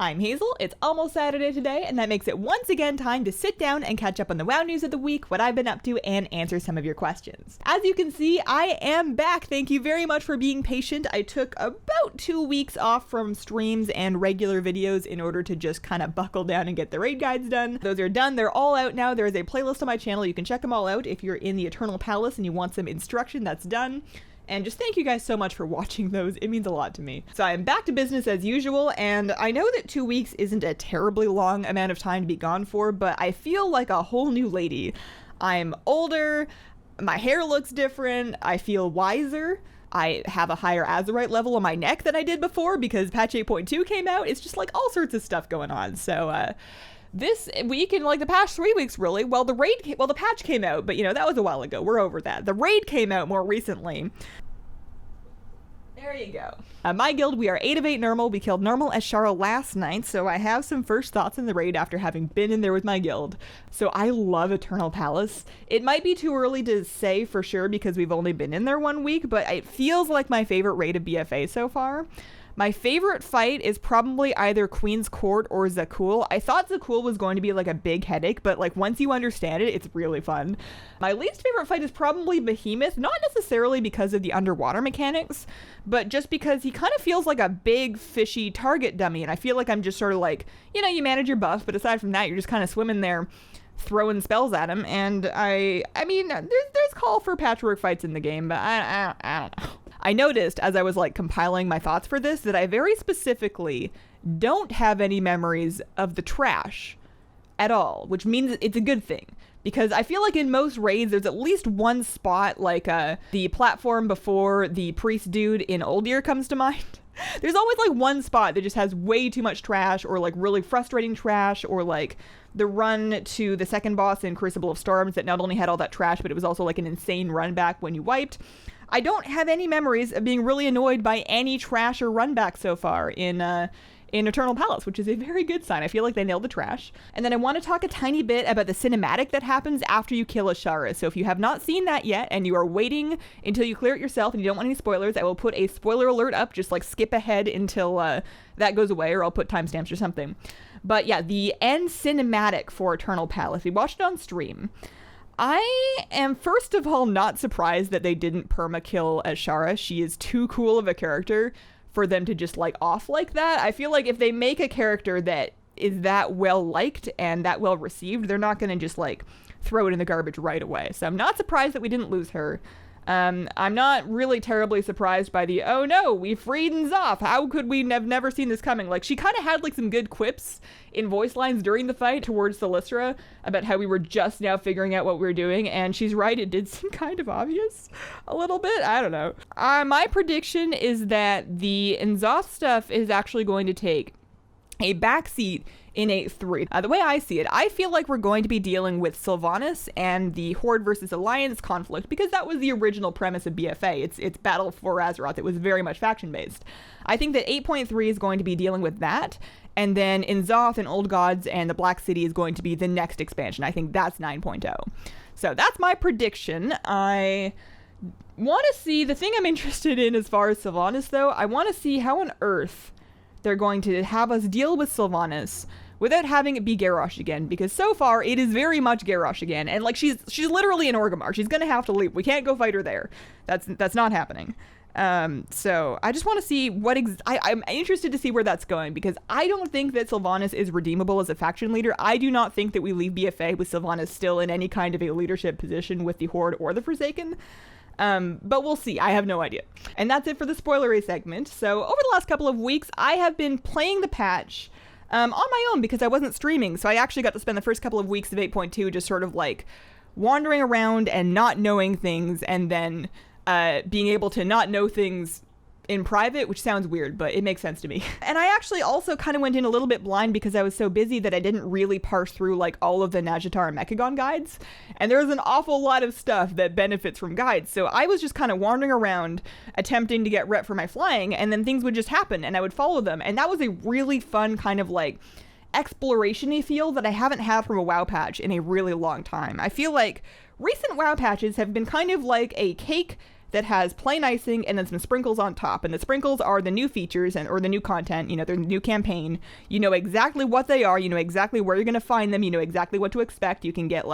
I'm Hazel, it's almost Saturday today, and that makes it once again time to sit down and catch up on the WoW news of the week, what I've been up to, and answer some of your questions. As you can see, I am back. Thank you very much for being patient. I took about 2 weeks off from streams and regular videos in order to just kind of buckle down and get the raid guides done. Those are done, they're all out now. There is a playlist on my channel, you can check them all out. If you're in the Eternal Palace and you want some instruction, that's done. And just thank you guys so much for watching those. It means a lot to me. So I am back to business as usual, and I know that 2 weeks isn't a terribly long amount of time to be gone for, but I feel like a whole new lady. I'm older, my hair looks different, I feel wiser, I have a higher Azurite level on my neck than I did before because patch 8.2 came out. It's just like all sorts of stuff going on. So this week and like the past 3 weeks really, the patch came out, but you know, that was a while ago. We're over that. The raid came out more recently. There you go. My guild, we are 8 of 8 normal. We killed normal Azshara last night, so I have some first thoughts in the raid after having been in there with my guild. So I love Eternal Palace. It might be too early to say for sure because we've only been in there 1 week, but it feels like my favorite raid of BFA so far. My favorite fight is probably either Queen's Court or Zakul. I thought Zakul was going to be like a big headache, but like once you understand it, it's really fun. My least favorite fight is probably Behemoth, not necessarily because of the underwater mechanics, but just because he kind of feels like a big fishy target dummy, and I feel like I'm just sort of like, you know, you manage your buff, but aside from that, you're just kind of swimming there throwing spells at him, and I mean, there's call for patchwork fights in the game, but I don't know. I noticed as I was like compiling my thoughts for this that I very specifically don't have any memories of the trash at all, which means it's a good thing. Because I feel like in most raids, there's at least one spot, like the platform before the priest dude in Old Year comes to mind. There's always like one spot that just has way too much trash, or like really frustrating trash, or like the run to the second boss in Crucible of Storms that not only had all that trash, but it was also like an insane run back when you wiped. I don't have any memories of being really annoyed by any trash or run back so far in Eternal Palace, which is a very good sign. I feel like they nailed the trash. And then I want to talk a tiny bit about the cinematic that happens after you kill Azshara. So if you have not seen that yet and you are waiting until you clear it yourself and you don't want any spoilers, I will put a spoiler alert up. Just like skip ahead until that goes away, or I'll put timestamps or something. But yeah, the end cinematic for Eternal Palace. We watched it on stream. I am first of all not surprised that they didn't perma-kill Azshara. She is too cool of a character for them to just like off like that. I feel like if they make a character that is that well liked and that well received, they're not going to just like throw it in the garbage right away. So I'm not surprised that we didn't lose her. I'm not really terribly surprised by the, oh no, we freed N'Zoth. How could we have never seen this coming? Like, she kind of had like some good quips in voice lines during the fight towards Celestra about how we were just now figuring out what we were doing, and she's right, it did seem kind of obvious a little bit. I don't know. My prediction is that the N'Zoth stuff is actually going to take a backseat in 8.3. The way I see it, I feel like we're going to be dealing with Sylvanas and the Horde versus Alliance conflict, because that was the original premise of BFA. It's Battle for Azeroth. It was very much faction-based. I think that 8.3 is going to be dealing with that, and then N'Zoth and Old Gods and the Black City is going to be the next expansion. I think that's 9.0. So that's my prediction. I want to see, the thing I'm interested in as far as Sylvanas, though, I want to see how on earth they're going to have us deal with Sylvanas without having it be Garrosh again, because so far it is very much Garrosh again, and like she's literally in Orgrimmar. She's gonna have to leave. We can't go fight her there. That's not happening. So I just want to see what I'm interested to see where that's going, because I don't think that Sylvanas is redeemable as a faction leader. I do not think that we leave BFA with Sylvanas still in any kind of a leadership position with the Horde or the Forsaken. But we'll see. I have no idea. And that's it for the spoilery segment. So over the last couple of weeks, I have been playing the patch on my own because I wasn't streaming. So I actually got to spend the first couple of weeks of 8.2 just sort of like wandering around and not knowing things, and then being able to not know things in private, which sounds weird, but it makes sense to me. And I actually also kind of went in a little bit blind because I was so busy that I didn't really parse through like all of the Nazjatar and Mechagon guides. And there's an awful lot of stuff that benefits from guides. So I was just kind of wandering around attempting to get rep for my flying, and then things would just happen and I would follow them. And that was a really fun kind of like exploration-y feel that I haven't had from a WoW patch in a really long time. I feel like recent WoW patches have been kind of like a cake that has plain icing and then some sprinkles on top. And the sprinkles are the new features or the new content, you know, the new campaign. You know exactly what they are. You know exactly where you're going to find them. You know exactly what to expect. You can get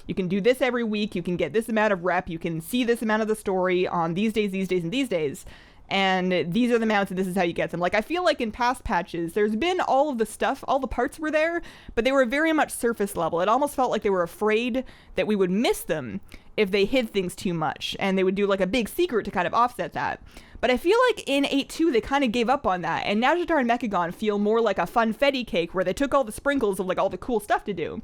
you can do this every week. You can get this amount of rep. You can see this amount of the story on these days, and these days. And these are the mounts, and this is how you get them. I feel like in past patches, there's been all of the stuff, all the parts were there, but they were very much surface level. It almost felt like they were afraid that we would miss them if they hid things too much, and they would do a big secret to kind of offset that. But I feel like in 8.2, they kind of gave up on that, and Nazjatar and Mechagon feel more like a funfetti cake where they took all the sprinkles of all the cool stuff to do.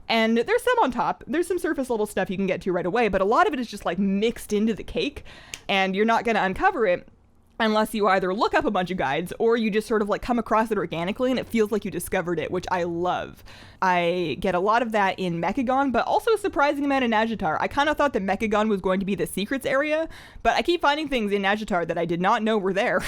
And there's some on top. There's some surface level stuff you can get to right away, but a lot of it is just mixed into the cake, and you're not going to uncover it unless you either look up a bunch of guides or you just sort of come across it organically and it feels like you discovered it, which I love. I get a lot of that in Mechagon, but also a surprising amount in Nazjatar. I kind of thought that Mechagon was going to be the secrets area, but I keep finding things in Nazjatar that I did not know were there.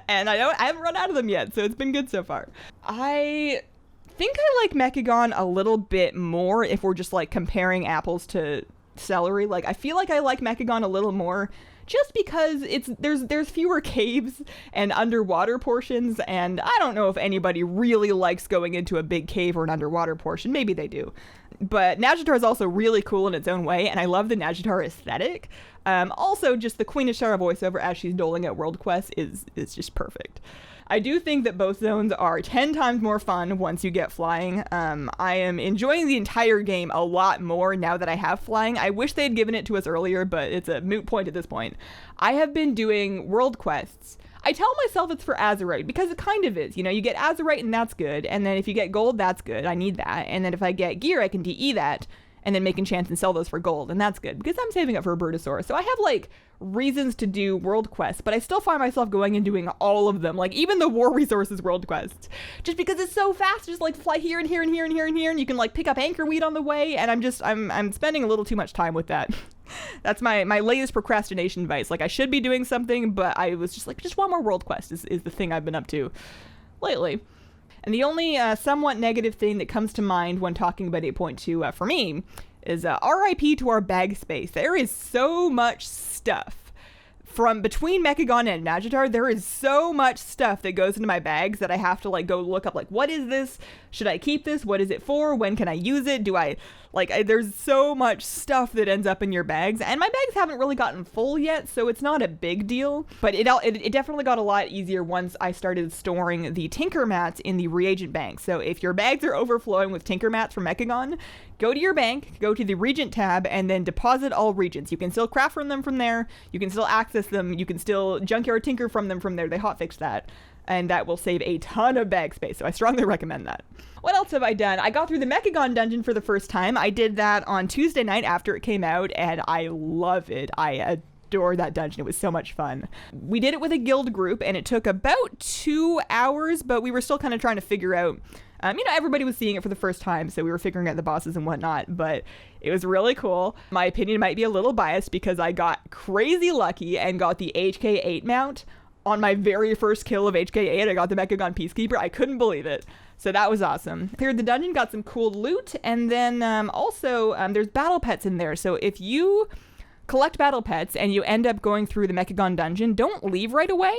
And I haven't run out of them yet, so it's been good so far. I think I like Mechagon a little bit more if we're just comparing apples to celery. I feel like I like Mechagon a little more just because there's fewer caves and underwater portions, and I don't know if anybody really likes going into a big cave or an underwater portion. Maybe they do. But Nazjatar is also really cool in its own way, and I love the Nazjatar aesthetic. Also, just the Queen Azshara voiceover as she's doling out world quests is just perfect. I do think that both zones are 10 times more fun once you get flying. I am enjoying the entire game a lot more now that I have flying. I wish they had given it to us earlier, but it's a moot point at this point. I have been doing world quests. I tell myself it's for Azurite because it kind of is. You know, you get Azurite and that's good. And then if you get gold, that's good. I need that. And then if I get gear, I can DE that and then make enchants and sell those for gold. And that's good because I'm saving up for a Birdosaur. So I have reasons to do world quests, but I still find myself going and doing all of them, even the war resources world quests, just because it's so fast. Just fly here and here and here and here and here, and you can pick up anchor weed on the way, and I'm spending a little too much time with that. That's my latest procrastination vice. I should be doing something, but I was just one more world quest is the thing I've been up to lately. And the only somewhat negative thing that comes to mind when talking about 8.2 for me is RIP to our bag space. There is so much stuff. From between Mechagon and Nazjatar, there is so much stuff that goes into my bags that I have to go look up what is this? Should I keep this? What is it for? When can I use it? Do I there's so much stuff that ends up in your bags, and my bags haven't really gotten full yet, so it's not a big deal, but it definitely got a lot easier once I started storing the Tinker Mats in the reagent bank. So if your bags are overflowing with Tinker Mats from Mechagon, go to your bank, go to the Regent tab, and then deposit all Regents. You can still craft from them from there, you can still access them, you can still junkyard tinker from them from there. They hotfixed that, and that will save a ton of bag space, so I strongly recommend that. What else have I done? I got through the Mechagon dungeon for the first time. I did that on Tuesday night after it came out, and I love it. I adore that dungeon. It was so much fun. We did it with a guild group, and it took about 2 hours, but we were still kind of trying to figure out, everybody was seeing it for the first time, so we were figuring out the bosses and whatnot, but it was really cool. My opinion might be a little biased because I got crazy lucky and got the HK8 mount on my very first kill of HK8. I got the Mechagon Peacekeeper. I couldn't believe it. So that was awesome. Cleared the dungeon, got some cool loot, and then also there's battle pets in there. So if you collect battle pets and you end up going through the Mechagon dungeon, don't leave right away.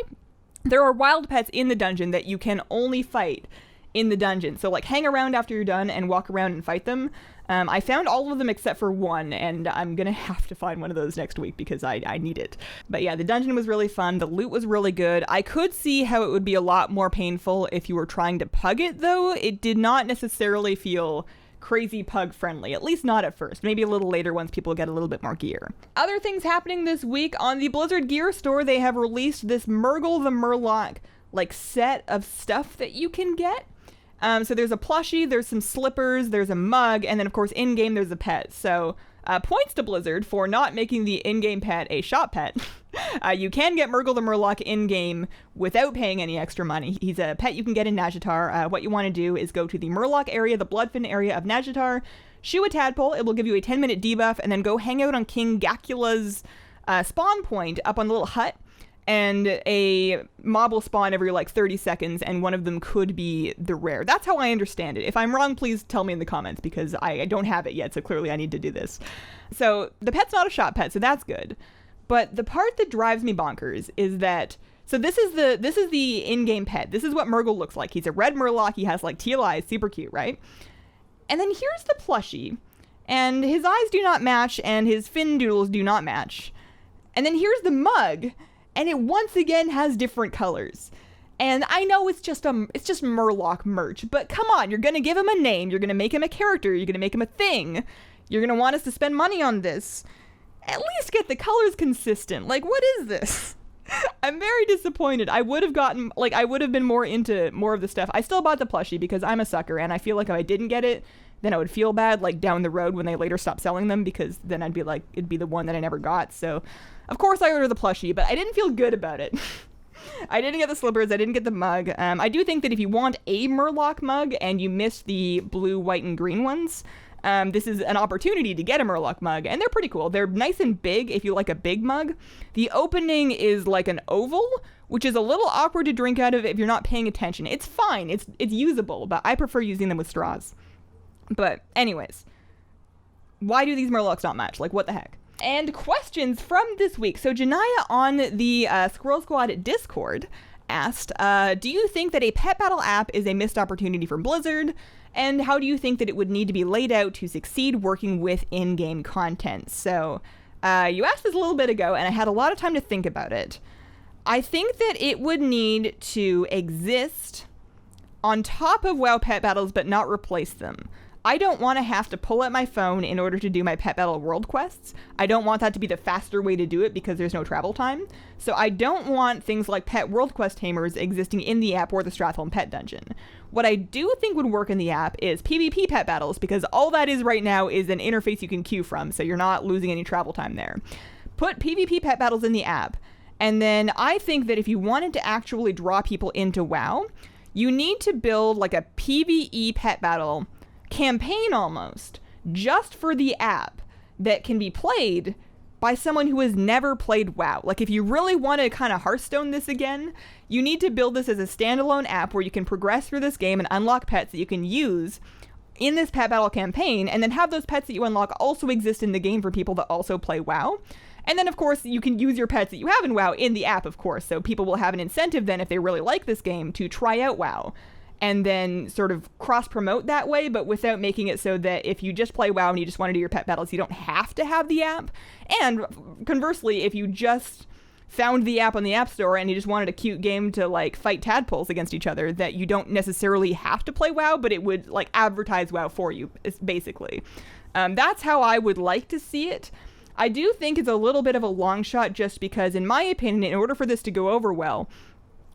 There are wild pets in the dungeon that you can only fight in the dungeon. So hang around after you're done and walk around and fight them. I found all of them except for one, and I'm gonna have to find one of those next week because I need it. But yeah, the dungeon was really fun. The loot was really good. I could see how it would be a lot more painful if you were trying to pug it, though. It did not necessarily feel crazy pug friendly, at least not at first. Maybe a little later once people get a little bit more gear. Other things happening this week on the Blizzard Gear store, they have released this Murgle the Murloc set of stuff that you can get. So there's a plushie, there's some slippers, there's a mug, and then of course in-game there's a pet. So points to Blizzard for not making the in-game pet a shop pet. You can get Murgle the Murloc in-game without paying any extra money. He's a pet you can get in Nazjatar. What you want to do is go to the Murloc area, the Bloodfin area of Nazjatar, shoe a tadpole, it will give you a 10-minute debuff, and then go hang out on King Gacula's spawn point up on the little hut. And a mob will spawn every 30 seconds, and one of them could be the rare. That's how I understand it. If I'm wrong, please tell me in the comments, because I don't have it yet, so clearly I need to do this. So the pet's not a shop pet, so that's good. But the part that drives me bonkers is that, so this is the in-game pet. This is what Murgle looks like. He's a red Murloc. He has like teal eyes, super cute, right? And then here's the plushie, and his eyes do not match, and his fin doodles do not match. And then here's the mug, and it once again has different colors. And I know it's just Murloc merch, but come on, you're gonna give him a name, you're gonna make him a character, you're gonna make him a thing, you're gonna want us to spend money on this. At least get the colors consistent. Like, what is this? I'm very disappointed. I would have been more into more of the stuff. I still bought the plushie because I'm a sucker, and I feel like if I didn't get it, then I would feel bad, like, down the road when they later stop selling them, because then I'd be like, it'd be the one that I never got. So, of course I ordered the plushie, but I didn't feel good about it. I didn't get the slippers. I didn't get the mug. I do think that if you want a Murloc mug and you missed the blue, white, and green ones, this is an opportunity to get a Murloc mug, and they're pretty cool. They're nice and big if you like a big mug. The opening is like an oval, which is a little awkward to drink out of if you're not paying attention. It's fine. It's usable, but I prefer using them with straws. But anyways, why do these Murlocs not match? Like, what the heck? And questions from this week. So Janaya on the Squirrel Squad Discord asked, do you think that a pet battle app is a missed opportunity for Blizzard? And how do you think that it would need to be laid out to succeed working with in-game content? So you asked this a little bit ago, and I had a lot of time to think about it. I think that it would need to exist on top of WoW pet battles, but not replace them. I don't want to have to pull out my phone in order to do my pet battle world quests. I don't want that to be the faster way to do it because there's no travel time. So I don't want things like pet world quest tamers existing in the app or the Stratholme pet dungeon. What I do think would work in the app is PvP pet battles, because all that is right now is an interface you can queue from, so you're not losing any travel time there. Put PvP pet battles in the app, and then I think that if you wanted to actually draw people into WoW, you need to build like a PvE pet battle campaign almost, just for the app, that can be played by someone who has never played WoW. Like, if you really want to kind of Hearthstone this again, you need to build this as a standalone app where you can progress through this game and unlock pets that you can use in this pet battle campaign, and then have those pets that you unlock also exist in the game for people that also play WoW. And then, of course, you can use your pets that you have in WoW in the app, of course, so people will have an incentive then, if they really like this game, to try out WoW, and then sort of cross-promote that way, but without making it so that if you just play WoW and you just want to do your pet battles, you don't have to have the app. And conversely, if you just found the app on the App Store and you just wanted a cute game to, like, fight tadpoles against each other, that you don't necessarily have to play WoW, but it would, like, advertise WoW for you, basically. That's how I would like to see it. I do think it's a little bit of a long shot, just because, in my opinion, in order for this to go over well,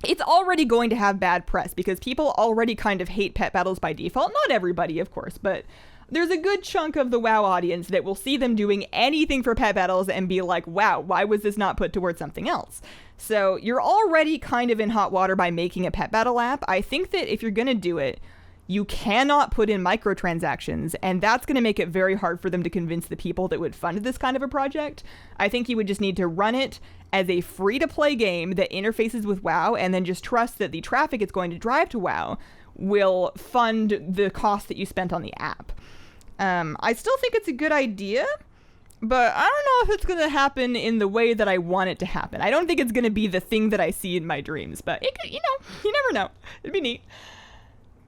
it's already going to have bad press, because people already kind of hate pet battles by default. Not everybody, of course, but there's a good chunk of the WoW audience that will see them doing anything for pet battles and be like, wow, why was this not put towards something else? So you're already kind of in hot water by making a pet battle app. I think that if you're going to do it, you cannot put in microtransactions, and that's going to make it very hard for them to convince the people that would fund this kind of a project. I think you would just need to run it as a free-to-play game that interfaces with WoW, and then just trust that the traffic it's going to drive to WoW will fund the cost that you spent on the app. I still think it's a good idea, but I don't know if it's going to happen in the way that I want it to happen. I don't think it's going to be the thing that I see in my dreams, but it could, you never know. It'd be neat.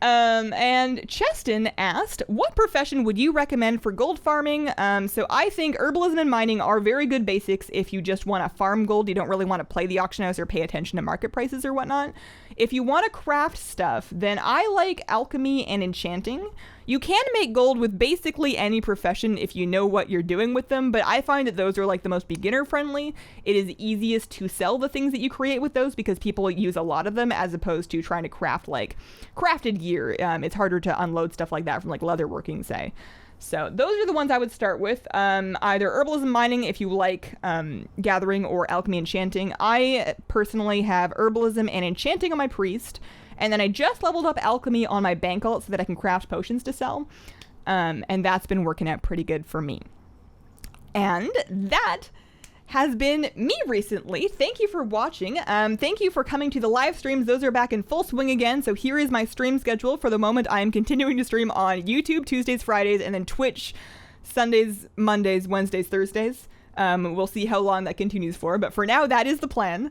And Cheston asked, what profession would you recommend for gold farming? So I think herbalism and mining are very good basics if you just want to farm gold. You don't really want to play the auction house or pay attention to market prices or whatnot. If you want to craft stuff, then I like alchemy and enchanting. You can make gold with basically any profession if you know what you're doing with them, but I find that those are like the most beginner friendly. It is easiest to sell the things that you create with those because people use a lot of them, as opposed to trying to craft like crafted gear. It's harder to unload stuff like that from like leatherworking, say. So those are the ones I would start with. Either herbalism mining if you like gathering, or alchemy enchanting. I personally have herbalism and enchanting on my priest, and then I just leveled up alchemy on my bank alt so that I can craft potions to sell. And that's been working out pretty good for me. And that has been me recently. Thank you for watching. Thank you for coming to the live streams. Those are back in full swing again. So here is my stream schedule. For the moment, I am continuing to stream on YouTube Tuesdays, Fridays, and then Twitch Sundays, Mondays, Wednesdays, Thursdays. We'll see how long that continues for, but for now, that is the plan.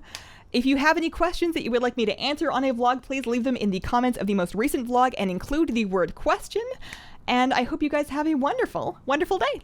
If you have any questions that you would like me to answer on a vlog, please leave them in the comments of the most recent vlog and include the word question. And I hope you guys have a wonderful, wonderful day.